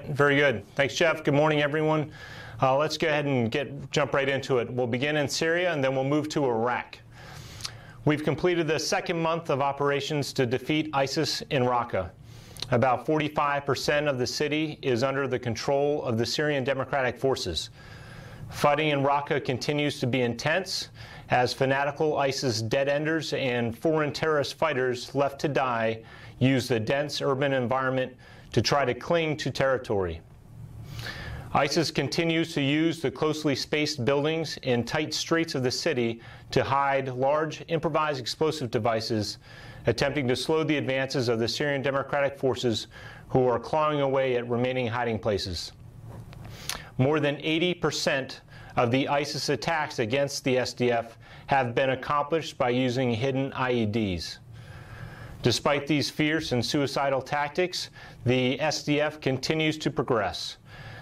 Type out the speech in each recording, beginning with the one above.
Very good. Thanks, Jeff. Good morning, everyone. Let's go ahead and jump right into it. We'll begin in Syria, and then we'll move to Iraq. We've completed the second month of operations to defeat ISIS in RAQQA. About 45% of the city is under the control of the Syrian Democratic Forces. Fighting in RAQQA continues to be intense as fanatical ISIS dead-enders and foreign terrorist fighters left to die use the dense urban environment to try to cling to territory. ISIS continues to use the closely spaced buildings in tight streets of the city to hide large improvised explosive devices, attempting to slow the advances of the Syrian Democratic Forces who are clawing away at remaining hiding places. More than 80% of the ISIS attacks against the SDF have been accomplished by using hidden IEDs. Despite these fierce and suicidal tactics, the SDF continues to progress.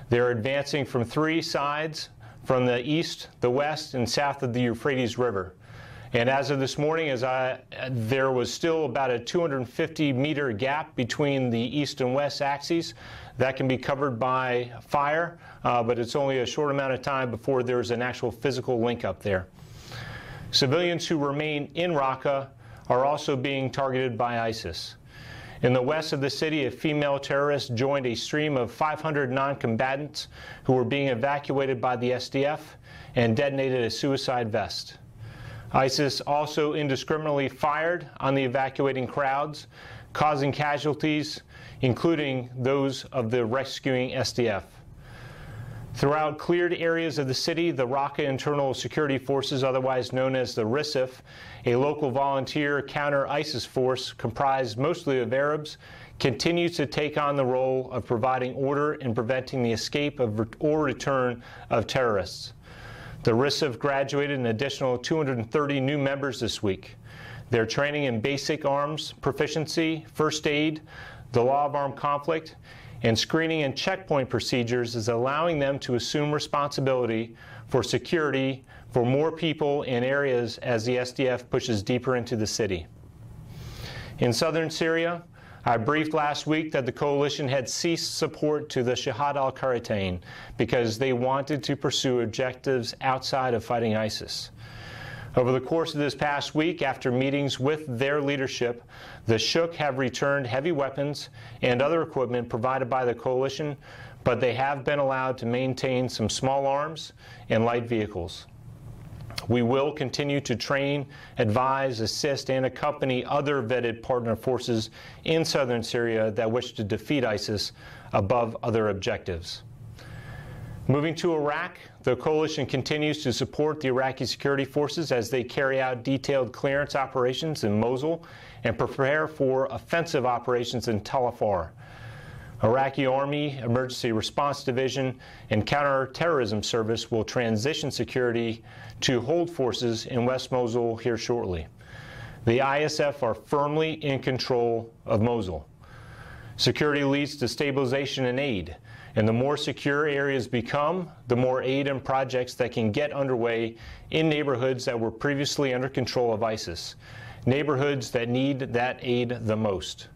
They're advancing from three sides, from the east, the west, and south of the Euphrates River. And as of this morning, there was still about a 250-meter gap between the east and west axes. That can be covered by fire, but it's only a short amount of time before there's an actual physical link up there. Civilians who remain in RAQQA are also being targeted by ISIS. In the west of the city, a female terrorist joined a stream of 500 non-combatants who were being evacuated by the SDF and detonated a suicide vest. ISIS also indiscriminately fired on the evacuating crowds, causing casualties, including those of the rescuing SDF. Throughout cleared areas of the city, the RAQQA Internal Security Forces, otherwise known as the RISF, a local volunteer counter-ISIS force comprised mostly of Arabs, continues to take on the role of providing order and preventing the escape or return of terrorists. The RISF graduated an additional 230 new members this week. Their training in basic arms proficiency, first aid, the law of armed conflict, and screening and checkpoint procedures is allowing them to assume responsibility for security for more people in areas as the SDF pushes deeper into the city. In southern Syria, I briefed last week that the coalition had ceased support to the Shahad al-Qaritayn because they wanted to pursue objectives outside of fighting ISIS. Over the course of this past week, after meetings with their leadership, the Shuk have returned heavy weapons and other equipment provided by the coalition, but they have been allowed to maintain some small arms and light vehicles. We will continue to train, advise, assist, and accompany other vetted partner forces in southern Syria that wish to defeat ISIS above other objectives. Moving to Iraq, the coalition continues to support the Iraqi security forces as they carry out detailed clearance operations in Mosul and prepare for offensive operations in Tel Afar. Iraqi Army, Emergency Response Division, and Counterterrorism Service will transition security to hold forces in West Mosul here shortly. The ISF are firmly in control of Mosul. Security leads to stabilization and aid, and the more secure areas become, the more aid and projects that can get underway in neighborhoods that were previously under control of ISIS, neighborhoods that need that aid the most.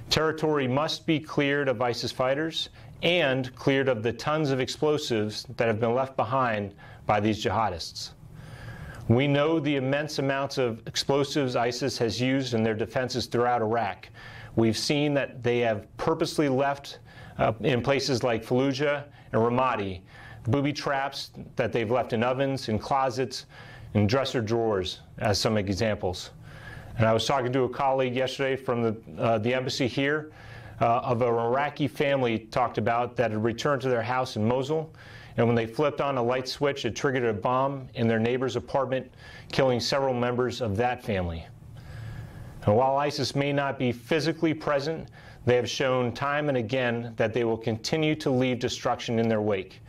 Territory must be cleared of ISIS fighters and cleared of the tons of explosives that have been left behind by these jihadists. We know the immense amounts of explosives ISIS has used in their defenses throughout Iraq. We've seen that they have purposely left in places like Fallujah and Ramadi, booby traps that they've left in ovens, in closets, in dresser drawers, as some examples. And I was talking to a colleague yesterday from the embassy here of an Iraqi family talked about that had returned to their house in Mosul, and when they flipped on a light switch, it triggered a bomb in their neighbor's apartment, killing several members of that family. And while ISIS may not be physically present, they have shown time and again that they will continue to leave destruction in their wake.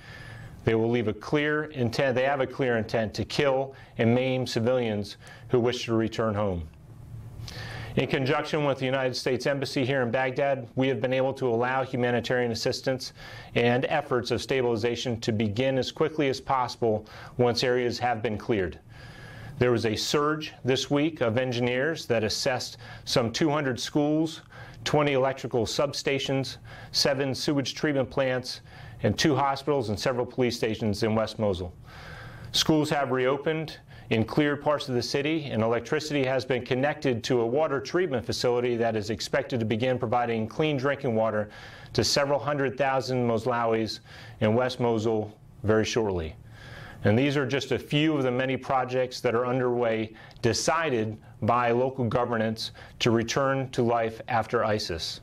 They will leave a clear intent, they have a clear intent to kill and maim civilians who wish to return home. In conjunction with the United States Embassy here in Baghdad, we have been able to allow humanitarian assistance and efforts of stabilization to begin as quickly as possible once areas have been cleared. There was a surge this week of engineers that assessed some 200 schools, 20 electrical substations, 7 sewage treatment plants, and 2 hospitals and several police stations in West Mosul. Schools have reopened in cleared parts of the city, and electricity has been connected to a water treatment facility that is expected to begin providing clean drinking water to several 100,000 Moslawis in West Mosul very shortly. And these are just a few of the many projects that are underway, decided by local governance to return to life after ISIS.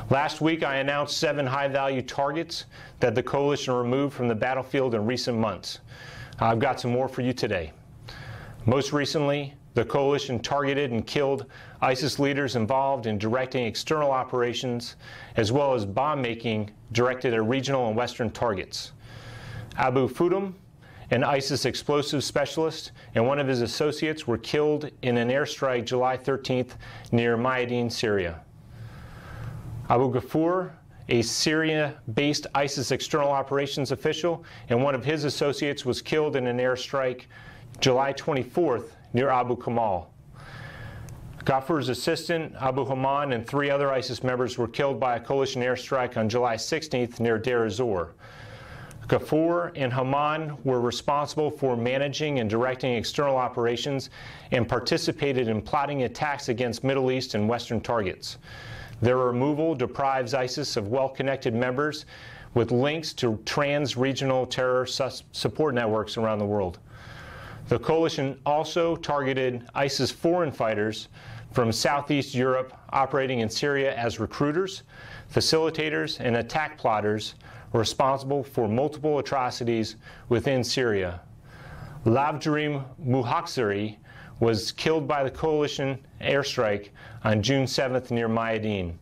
Last week, I announced 7 high-value targets that the coalition removed from the battlefield in recent months. I've got some more for you today. Most recently, the coalition targeted and killed ISIS leaders involved in directing external operations, as well as bomb-making directed at regional and western targets. Abu Fudum, an ISIS explosive specialist, and one of his associates were killed in an airstrike July 13th near Mayadeen, Syria. Abu Ghafour, a Syria-based ISIS external operations official, and one of his associates was killed in an airstrike July 24th near Abu Kamal. Ghafour's assistant, Abu Haman, and 3 other ISIS members were killed by a coalition airstrike on July 16th near Deir ez-Zor. Ghafour and Haman were responsible for managing and directing external operations and participated in plotting attacks against Middle East and Western targets. Their removal deprives ISIS of well-connected members with links to trans-regional terror support networks around the world. The coalition also targeted ISIS foreign fighters from Southeast Europe operating in Syria as recruiters, facilitators, and attack plotters responsible for multiple atrocities within Syria. Lavdrim Muhaxiri was killed by the coalition airstrike on June 7th near Mayadeen.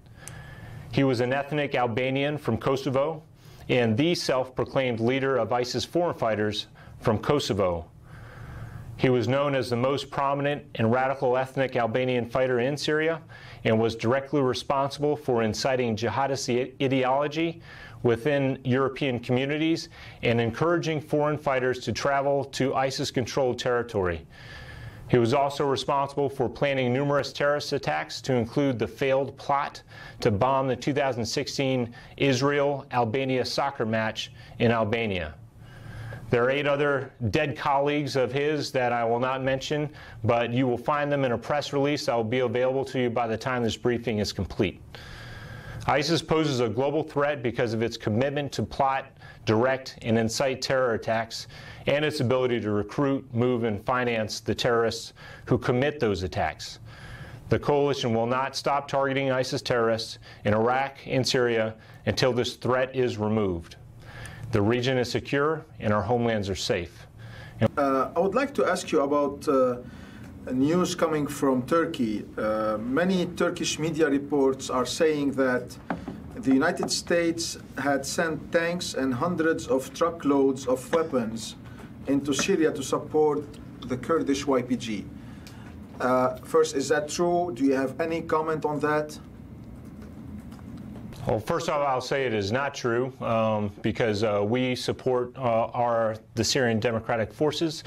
He was an ethnic Albanian from Kosovo and the self-proclaimed leader of ISIS foreign fighters from Kosovo. He was known as the most prominent and radical ethnic Albanian fighter in Syria and was directly responsible for inciting jihadist ideology within European communities and encouraging foreign fighters to travel to ISIS-controlled territory. He was also responsible for planning numerous terrorist attacks, to include the failed plot to bomb the 2016 Israel-Albania soccer match in Albania. There are 8 other dead colleagues of his that I will not mention, but you will find them in a press release that will be available to you by the time this briefing is complete. ISIS poses a global threat because of its commitment to plot, direct, and incite terror attacks, and its ability to recruit, move, and finance the terrorists who commit those attacks. The coalition will not stop targeting ISIS terrorists in Iraq and Syria until this threat is removed. The region is secure and our homelands are safe. I would like to ask you about news coming from Turkey. Many Turkish media reports are saying that the United States had sent tanks and hundreds of truckloads of weapons into Syria to support the Kurdish YPG. First, is that true? Do you have any comment on that? Well, first off, I'll say it is not true because we support the Syrian Democratic Forces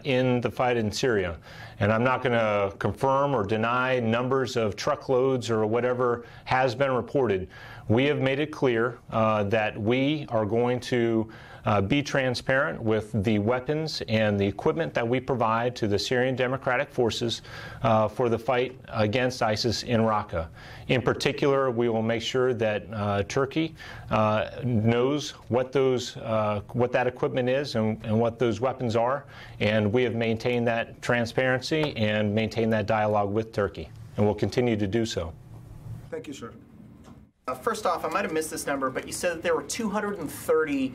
in the fight in Syria. And I'm not going to confirm or deny numbers of truckloads or whatever has been reported. We have made it clear that we are going to be transparent with the weapons and the equipment that we provide to the Syrian Democratic Forces for the fight against ISIS in RAQQA. In particular, we will make sure that Turkey knows what that equipment is and what those weapons are, and we have maintained that transparency and maintained that dialogue with Turkey, and will continue to do so. Thank you, sir. First off, I might have missed this number, but you said that there were 230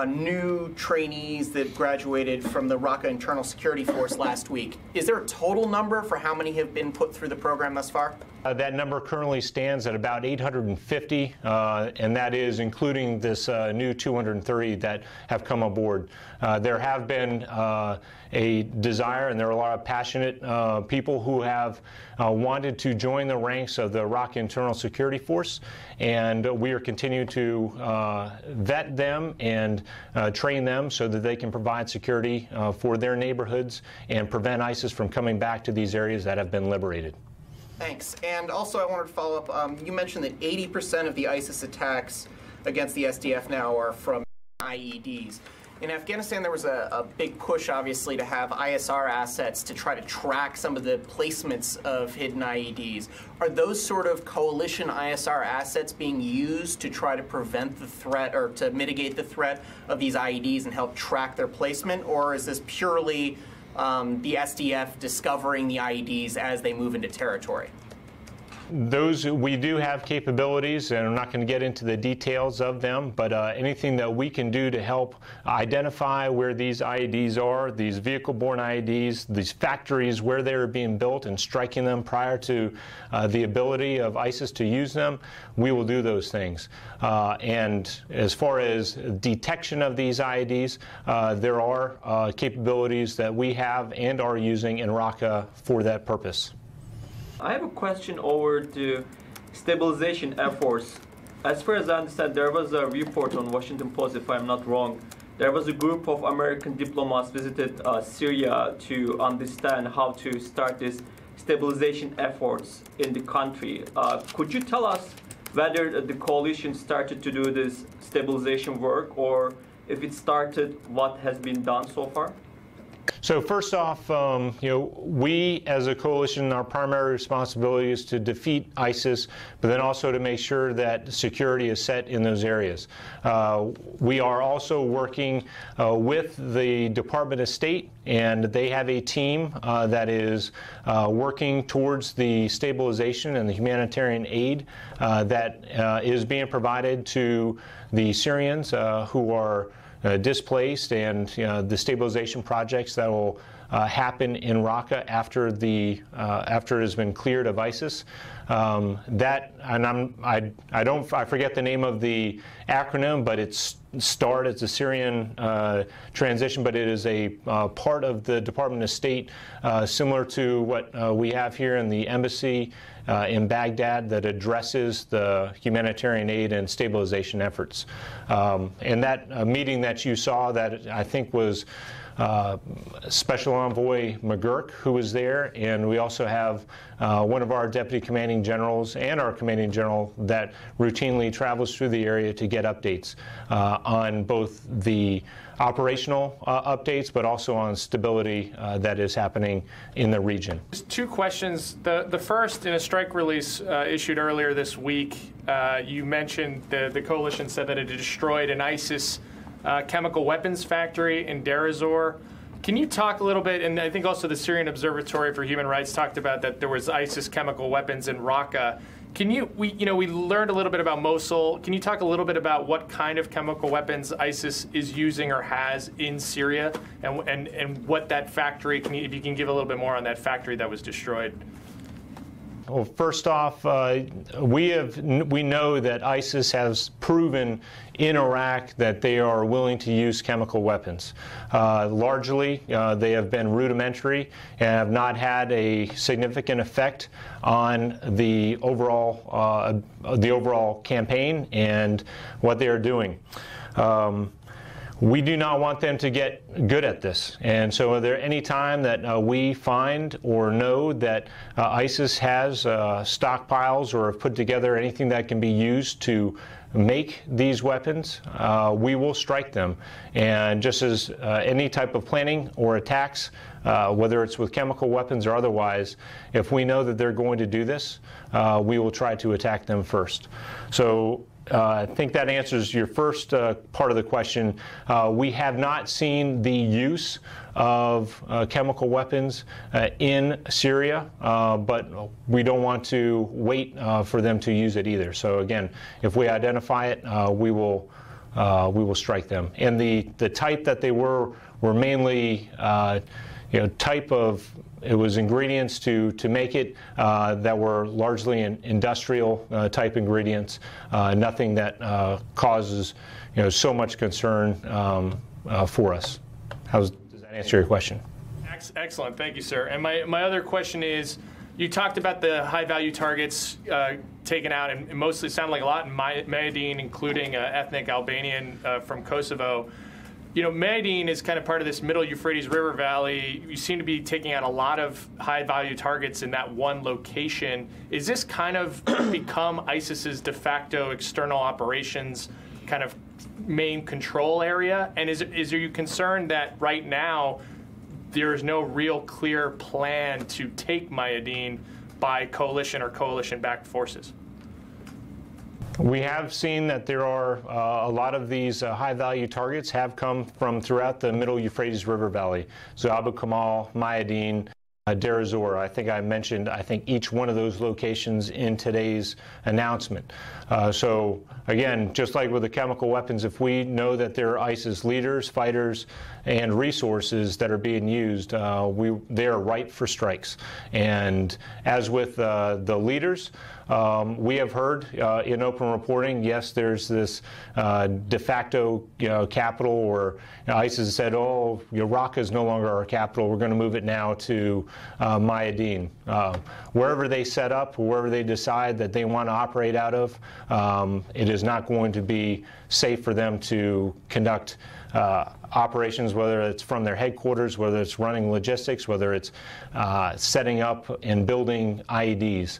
new trainees that graduated from the RAQQA Internal Security Force last week. Is there a total number for how many have been put through the program thus far? That number currently stands at about 850, and that is including this new 230 that have come aboard. There have been a desire, and there are a lot of passionate people who have wanted to join the ranks of the RAQQA Internal Security Force, and we are continuing to vet them and train them so that they can provide security for their neighborhoods and prevent ISIS from coming back to these areas that have been liberated. Thanks. And also I wanted to follow up. You mentioned that 80% of the ISIS attacks against the SDF now are from IEDs. In Afghanistan, there was a big push, obviously, to have ISR assets to try to track some of the placements of hidden IEDs. Are those sort of coalition ISR assets being used to try to prevent the threat or to mitigate the threat of these IEDs and help track their placement? Or is this purely the SDF discovering the IEDs as they move into territory? We do have capabilities, and I'm not going to get into the details of them, but anything that we can do to help identify where these IEDs are, these vehicle-borne IEDs, these factories where they are being built and striking them prior to the ability of ISIS to use them, we will do those things. And as far as detection of these IEDs, there are capabilities that we have and are using in RAQQA for that purpose. I have a question over the stabilization efforts. As far as I understand, there was a report on Washington Post, if I'm not wrong. There was a group of American diplomats visited Syria to understand how to start this stabilization efforts in the country. Could you tell us whether the coalition started to do this stabilization work, or if it started, what has been done so far? So first off, we as a coalition, our primary responsibility is to defeat ISIS, but then also to make sure that security is set in those areas. We are also working with the Department of State, and they have a team that is working towards the stabilization and the humanitarian aid that is being provided to the Syrians who are displaced, and the stabilization projects that will happen in RAQQA after it has been cleared of ISIS. I forget the name of the acronym, but it's START. It's a Syrian transition, but it is a part of the Department of State, similar to what we have here in the embassy in Baghdad, that addresses the humanitarian aid and stabilization efforts. And that meeting that you saw, that I think was Special Envoy McGurk, who was there, and we also have one of our deputy commanding generals and our commanding general that routinely travels through the area to get updates on both the operational updates, but also on stability that is happening in the region. Two questions. The first, in a strike release issued earlier this week, you mentioned the coalition said that it destroyed an ISIS chemical weapons factory in Deir ez-Zor. Can you talk a little bit, and I think also the Syrian Observatory for Human Rights talked about that there was ISIS chemical weapons in RAQQA. We learned a little bit about MOSUL. Can you talk a little bit about what kind of chemical weapons ISIS is using or has in Syria, and what that factory, if you can give a little bit more on that factory that was destroyed? Well, first off, we know that ISIS has proven in Iraq that they are willing to use chemical weapons. Largely, they have been rudimentary and have not had a significant effect on the overall campaign and what they are doing. We do not want them to get good at this, and so are there any time that we find or know that ISIS has stockpiles or have put together anything that can be used to make these weapons, we will strike them. And just as any type of planning or attacks, whether it's with chemical weapons or otherwise, if we know that they're going to do this, we will try to attack them first. So I think that answers your first part of the question. We have not seen the use of chemical weapons in Syria, but we don't want to wait for them to use it either. So again, if we identify it, we will strike them. And the type that they were mainly it was ingredients to make it that were largely industrial type ingredients, nothing that causes so much concern for us. Does that answer your question? Excellent, thank you, sir. And my other question is, you talked about the high value targets taken out, and mostly sound like a lot in Mayadeen, including ethnic Albanian from Kosovo. You know, Mayadeen is kind of part of this middle Euphrates River Valley. You seem to be taking out a lot of high-value targets in that one location. Is this kind of become ISIS's de facto external operations kind of main control area? And are you concerned that right now there is no real clear plan to take Mayadeen by coalition or coalition-backed forces? We have seen that there are a lot of these high-value targets have come from throughout the middle Euphrates River Valley. So Abu Kamal, Mayadeen, Deir ez-Zor. I think I mentioned, each one of those locations in today's announcement. So again, just like with the chemical weapons, if we know that there are ISIS leaders, fighters, and resources that are being used, they are ripe for strikes. And as with the leaders, we have heard in open reporting, yes, there's this de facto capital, or ISIS said, oh, RAQQA is no longer our capital. We're going to move it now to Mayadeen. Wherever they set up, wherever they decide that they want to operate out of, it is not going to be safe for them to conduct operations, whether it's from their headquarters, whether it's running logistics, whether it's setting up and building IEDs.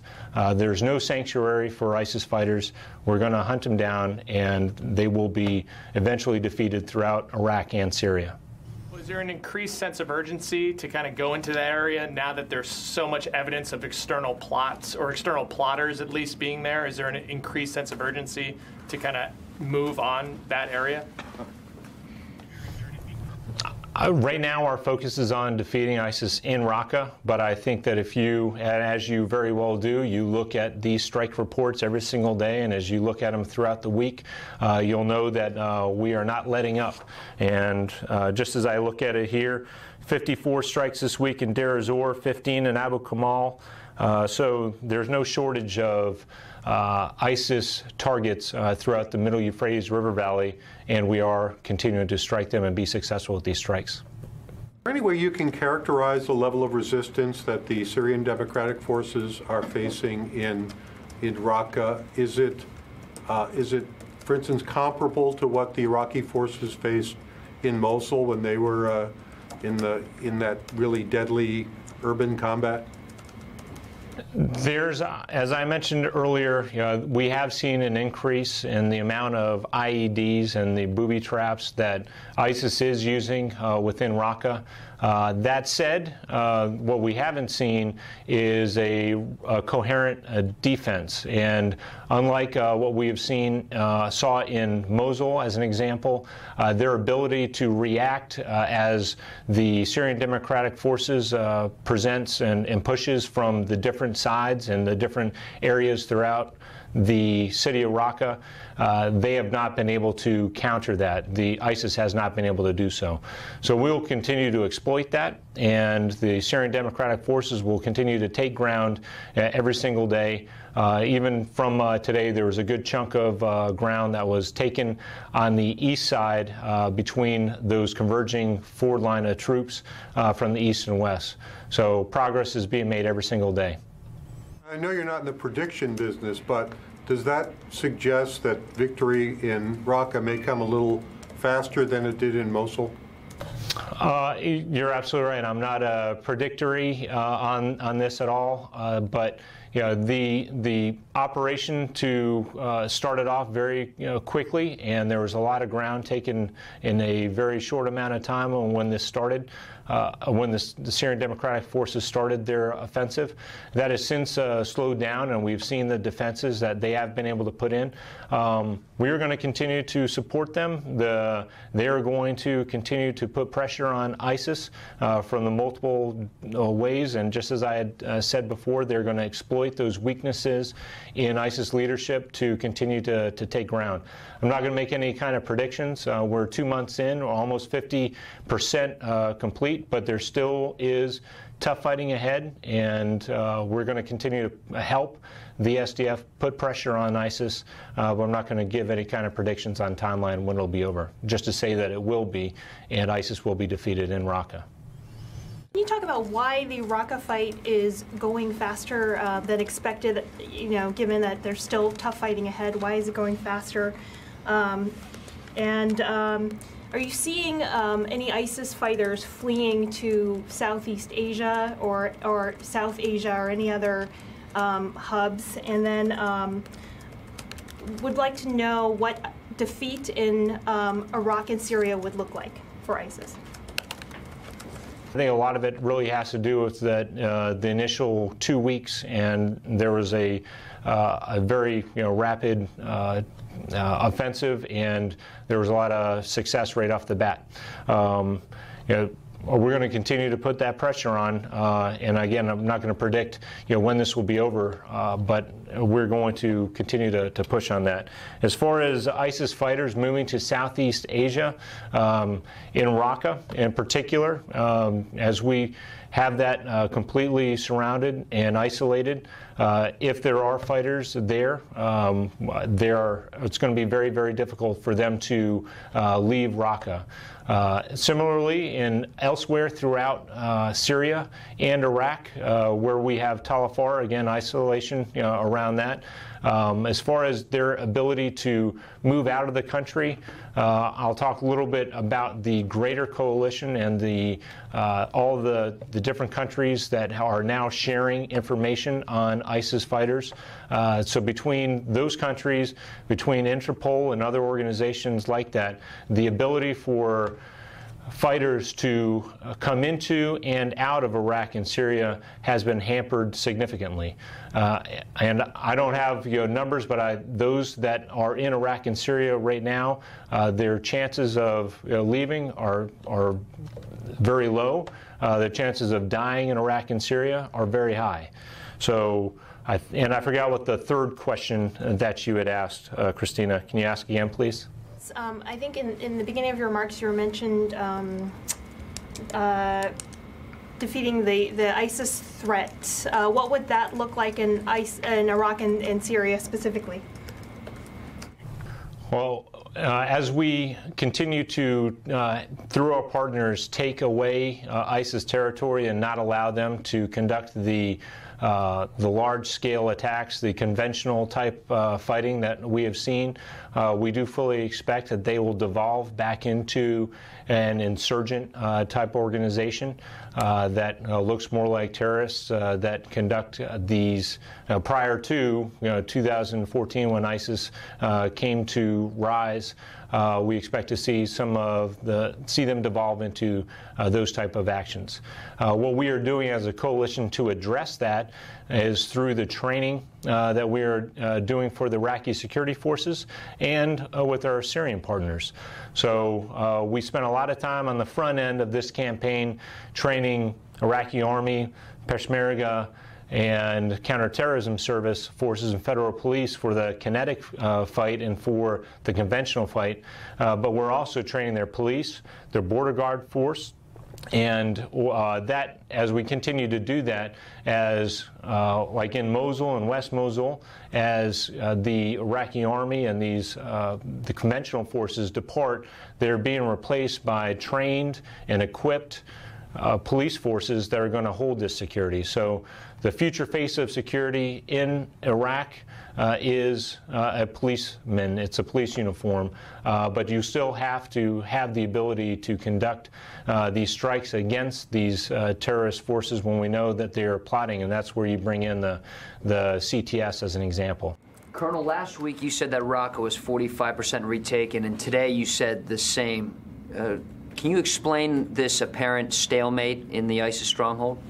There's no sanctuary for ISIS fighters. We're going to hunt them down, and they will be eventually defeated throughout Iraq and Syria. Is there an increased sense of urgency to kind of go into that area now that there's so much evidence of external plots, or external plotters at least, being there? Is there an increased sense of urgency to kind of move on that area? Right now, our focus is on defeating ISIS in RAQQA, but I think that if you, as you very well do, you look at these strike reports every single day, and as you look at them throughout the week, you'll know that we are not letting up. And just as I look at it here, 54 strikes this week in Deir ez-Zor, 15 in Abu Kamal. So there's no shortage of ISIS targets throughout the middle Euphrates River Valley, and we are continuing to strike them and be successful with these strikes. Is there any way you can characterize the level of resistance that the Syrian Democratic Forces are facing in RAQQA? Is it, for instance, comparable to what the Iraqi forces faced in Mosul when they were in that really deadly urban combat? There's, as I mentioned earlier, we have seen an increase in the amount of IEDs and the booby traps that ISIS is using within RAQQA. That said, what we haven't seen is a coherent defense. And unlike what we have saw in Mosul, as an example, their ability to react as the Syrian Democratic Forces presents and pushes from the different sides and the different areas throughout the city of RAQQA, they have not been able to counter that. The ISIS has not been able to do so. So we will continue to exploit that, and the Syrian Democratic Forces will continue to take ground every single day. Even from today, there was a good chunk of ground that was taken on the east side between those converging forward line of troops from the east and west. So progress is being made every single day. I know you're not in the prediction business, but does that suggest that victory in RAQQA may come a little faster than it did in Mosul? You're absolutely right. I'm not a predictory on this at all, but the operation started off very quickly, and there was a lot of ground taken in a very short amount of time when this started. When the Syrian Democratic Forces started their offensive. That has since slowed down, and we've seen the defenses that they have been able to put in. We are going to continue to support them. They are going to continue to put pressure on ISIS from the multiple ways, and just as I had said before, they're going to exploit those weaknesses in ISIS leadership to continue to take ground. I'm not going to make any kind of predictions. We're 2 months in, almost 50% complete, but there still is tough fighting ahead, and we're going to continue to help the SDF put pressure on ISIS, but I'm not going to give any kind of predictions on timeline when it'll be over, just to say that it will be, and ISIS will be defeated in RAQQA. Can you talk about why the RAQQA fight is going faster than expected, given that there's still tough fighting ahead? Why is it going faster? And are you seeing any ISIS fighters fleeing to Southeast Asia or South Asia or any other hubs? And then would like to know what defeat in Iraq and Syria would look like for ISIS. I think a lot of it really has to do with that the initial 2 weeks, and there was a very rapid offensive, and there was a lot of success right off the bat. We're going to continue to put that pressure on, and again, I'm not going to predict when this will be over, but we're going to continue to push on that. As far as ISIS fighters moving to Southeast Asia, in RAQQA in particular, as we have that completely surrounded and isolated, if there are fighters there, it's going to be very, very difficult for them to leave RAQQA. Similarly, elsewhere throughout Syria and Iraq, where we have Tal Afar, again, isolation around that. As far as their ability to move out of the country, I'll talk a little bit about the greater coalition and all the different countries that are now sharing information on ISIS fighters. So between those countries, between Interpol and other organizations like that, the ability for fighters to come into and out of Iraq and Syria has been hampered significantly. And I don't have numbers, but those that are in Iraq and Syria right now, their chances of leaving are very low. The chances of dying in Iraq and Syria are very high. So, I forgot what the third question that you had asked, Christina. Can you ask again, please? I think in the beginning of your remarks, you mentioned defeating the ISIS threat. What would that look like in Iraq and Syria specifically? Well, as we continue to, through our partners, take away ISIS territory and not allow them to conduct the large-scale attacks, the conventional type fighting that we have seen, we do fully expect that they will devolve back into an insurgent type organization that looks more like terrorists that conduct these prior to 2014 when ISIS came to rise. We expect to see see them devolve into those type of actions. What we are doing as a coalition to address that is through the training that we are doing for the Iraqi security forces and with our Syrian partners. So we spent a lot of time on the front end of this campaign training Iraqi Army, Peshmerga, and counterterrorism service forces and federal police for the kinetic fight and for the conventional fight. But we're also training their police, their border guard force, and that, as we continue to do that, as like in Mosul and West Mosul, as the Iraqi army and the conventional forces depart, they're being replaced by trained and equipped police forces that are going to hold this security. So the future face of security in Iraq is a policeman. It's a police uniform, but you still have to have the ability to conduct these strikes against these terrorist forces when we know that they are plotting, and that's where you bring in the CTS as an example. Colonel, last week you said that RAQQA was 45% retaken, and today you said the same. Can you explain this apparent stalemate in the ISIS stronghold?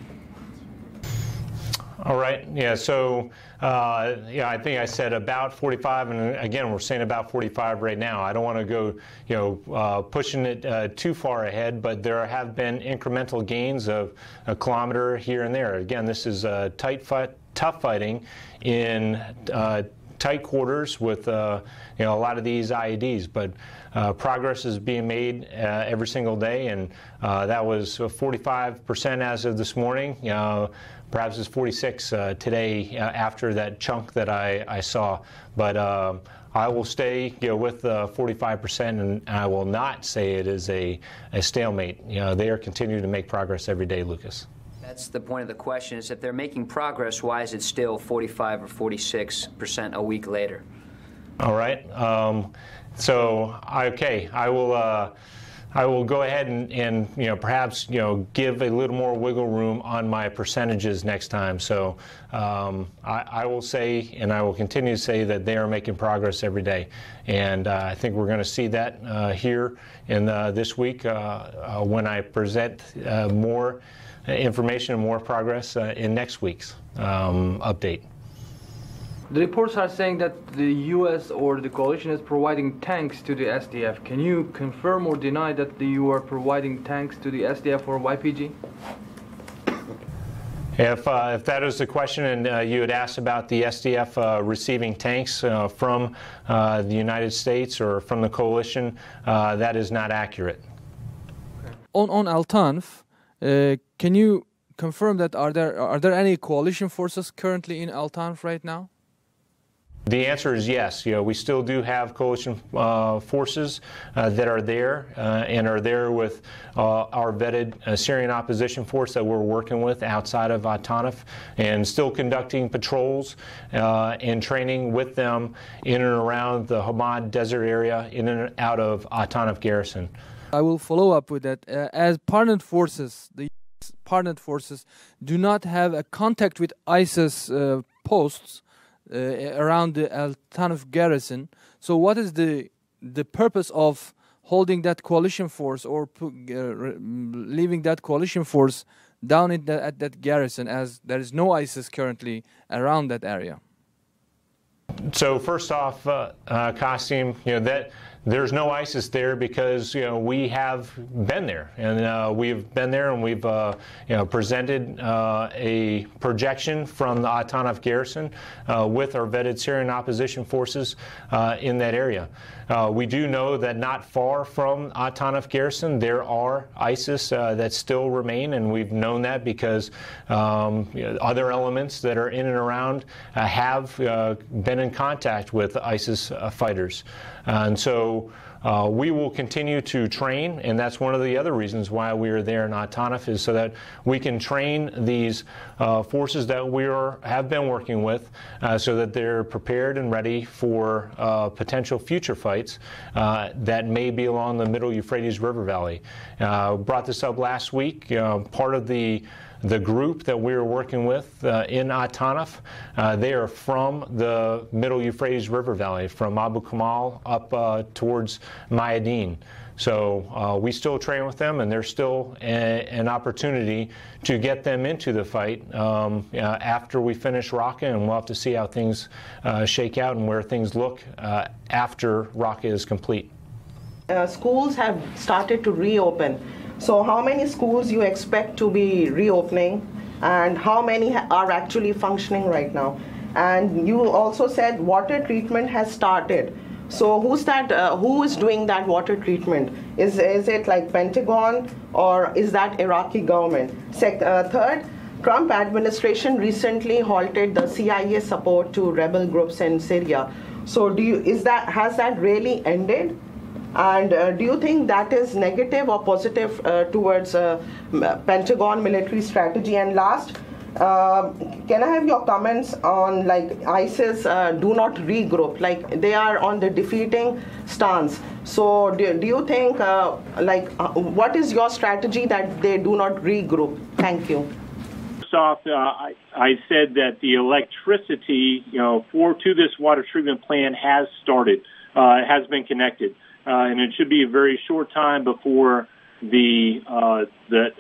All right. Yeah. So, I think I said about 45, and again, we're saying about 45 right now. I don't want to go, pushing it too far ahead, but there have been incremental gains of a kilometer here and there. Again, this is tough fighting in tight quarters with a lot of these IEDs, but progress is being made every single day, and that was 45% as of this morning. Perhaps it's 46 today after that chunk that I saw, but I will stay with 45%, and I will not say it is a stalemate. They are continuing to make progress every day, Lucas. That's the point of the question, is if they're making progress, why is it still 45 or 46% a week later? All right. So, okay, I will go ahead and perhaps give a little more wiggle room on my percentages next time. So I will say, and I will continue to say, that they are making progress every day, and I think we're going to see that here in this week when I present more information and more progress in next week's update. The reports are saying that the U.S. or the coalition is providing tanks to the SDF. Can you confirm or deny that you are providing tanks to the SDF or YPG? If that is the question, and you had asked about the SDF receiving tanks from the United States or from the coalition, that is not accurate. On Al-Tanf, can you confirm that are there any coalition forces currently in Al-Tanf right now? The answer is yes. We still do have coalition forces that are there and are there with our vetted Syrian opposition force that we're working with outside of Tanf, and still conducting patrols and training with them in and around the Hamad desert area, in and out of Tanf garrison. I will follow up with that. As partnered forces, the partnered forces do not have a contact with ISIS posts around the Al-Tanf garrison. So what is the purpose of holding that coalition force or leaving that coalition force down at that garrison, as there is no ISIS currently around that area? So first off, Qasim, that there's no ISIS there because we have been there, and we've been there, and we've presented a projection from the Tanf garrison with our vetted Syrian opposition forces in that area. We do know that not far from Tanf garrison there are ISIS that still remain, and we've known that because other elements that are in and around have been in contact with ISIS fighters. And so we will continue to train, and that's one of the other reasons why we are there in Tanf, is so that we can train these forces that we have been working with so that they're prepared and ready for potential future fights that may be along the middle Euphrates River Valley. Brought this up last week. Part of the group that we are working with in Tanf, they are from the middle Euphrates River Valley, from Abu Kamal up towards Mayadeen. So we still train with them, and there's still an opportunity to get them into the fight after we finish RAQQA, and we'll have to see how things shake out and where things look after RAQQA is complete. Schools have started to reopen. So how many schools you expect to be reopening, and how many are actually functioning right now? And you also said water treatment has started. So who is doing that water treatment? Is it like Pentagon, or is that Iraqi government? Third, Trump administration recently halted the CIA support to rebel groups in Syria. So has that really ended? And do you think that is negative or positive towards Pentagon military strategy? And last, can I have your comments on, like, ISIS do not regroup, like they are on the defeating stance. So do you think, what is your strategy that they do not regroup? Thank you. First off, I said that the electricity, to this water treatment plant has started, has been connected. And it should be a very short time before the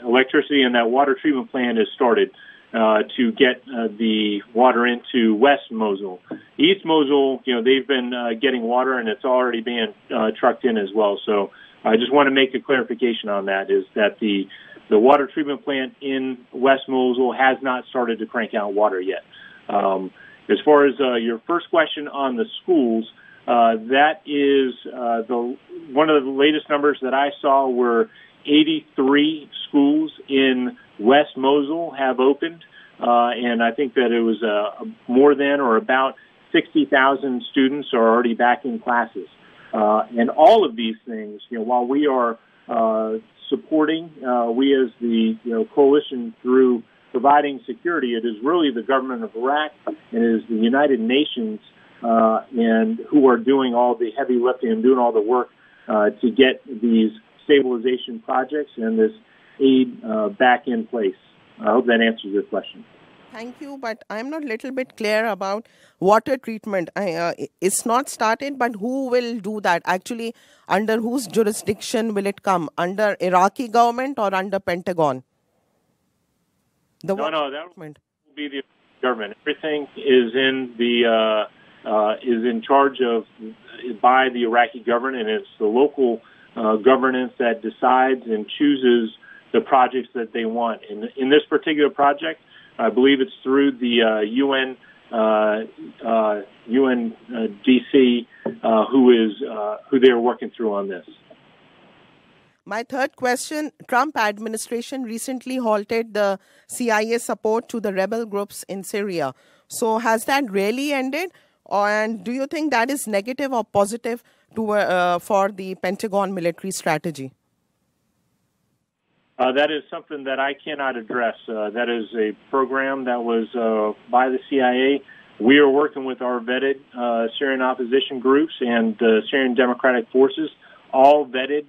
electricity in that water treatment plant is started to get the water into West Mosul. East Mosul, they've been getting water, and it's already being trucked in as well. So I just want to make a clarification on that, is that the water treatment plant in West Mosul has not started to crank out water yet. As far as your first question on the schools, that is one of the latest numbers that I saw were 83 schools in West Mosul have opened, and I think that it was more than or about 60,000 students are already back in classes. And all of these things, while we are supporting, we as the coalition through providing security, it is really the government of Iraq and it is the United Nations and who are doing all the heavy lifting and doing all the work to get these stabilization projects and this aid back in place. I hope that answers your question. Thank you, but I'm not a little bit clear about water treatment. It's not started, but who will do that? Actually, under whose jurisdiction will it come? Under Iraqi government or under Pentagon? No, that will be the government. Everything is in charge of by the Iraqi government, and it's the local governance that decides and chooses the projects that they want. In this particular project, I believe it's through the UNDC who they are working through on this. My third question, Trump administration recently halted the CIA support to the rebel groups in Syria. So has that really ended? And do you think that is negative or positive for the Pentagon military strategy? That is something that I cannot address. That is a program that was by the CIA. We are working with our vetted Syrian opposition groups and the Syrian Democratic Forces, all vetted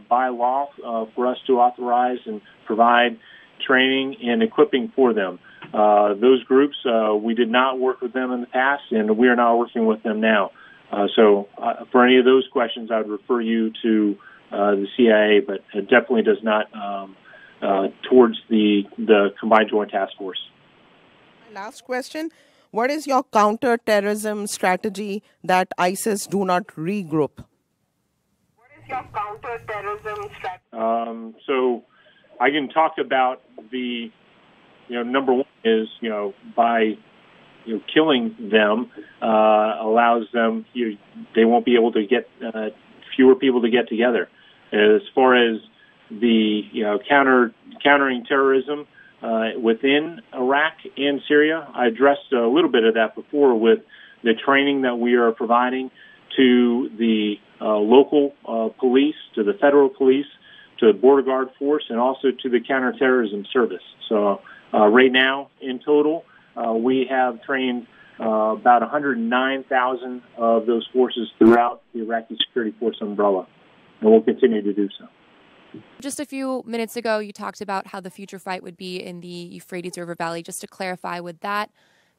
by law for us to authorize and provide training and equipping for them. Those groups, we did not work with them in the past, and we are not working with them now. So for any of those questions, I would refer you to the CIA, but it definitely does not towards the Combined Joint Task Force. Last question. What is your counterterrorism strategy that ISIS do not regroup? What is your counterterrorism strategy? So I can talk about the, number one is, by killing them allows them, they won't be able to get fewer people to get together. As far as the countering terrorism within Iraq and Syria, I addressed a little bit of that before with the training that we are providing to the local police, to the federal police, to the border guard force, and also to the counterterrorism service. So right now, in total, we have trained about 109,000 of those forces throughout the Iraqi security force umbrella, and we'll continue to do so. Just a few minutes ago, you talked about how the future fight would be in the Euphrates River Valley. Just to clarify, would that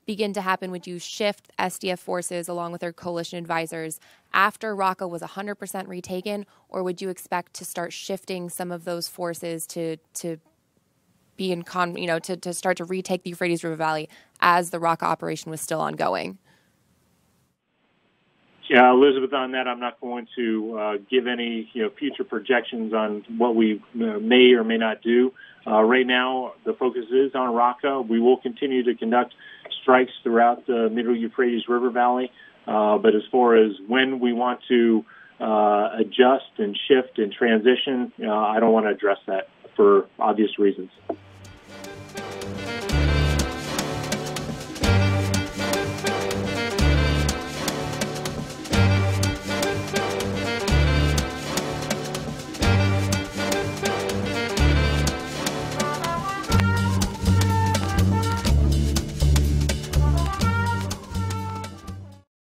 begin to happen? Would you shift SDF forces along with their coalition advisors after RAQQA was 100% retaken, or would you expect to start shifting some of those forces to be in to start to retake the Euphrates River Valley as the RAQQA operation was still ongoing? Yeah, Elizabeth, on that, I'm not going to give any future projections on what we may or may not do. Right now, the focus is on RAQQA. We will continue to conduct strikes throughout the Middle Euphrates River Valley, but as far as when we want to adjust and shift and transition, I don't want to address that for obvious reasons.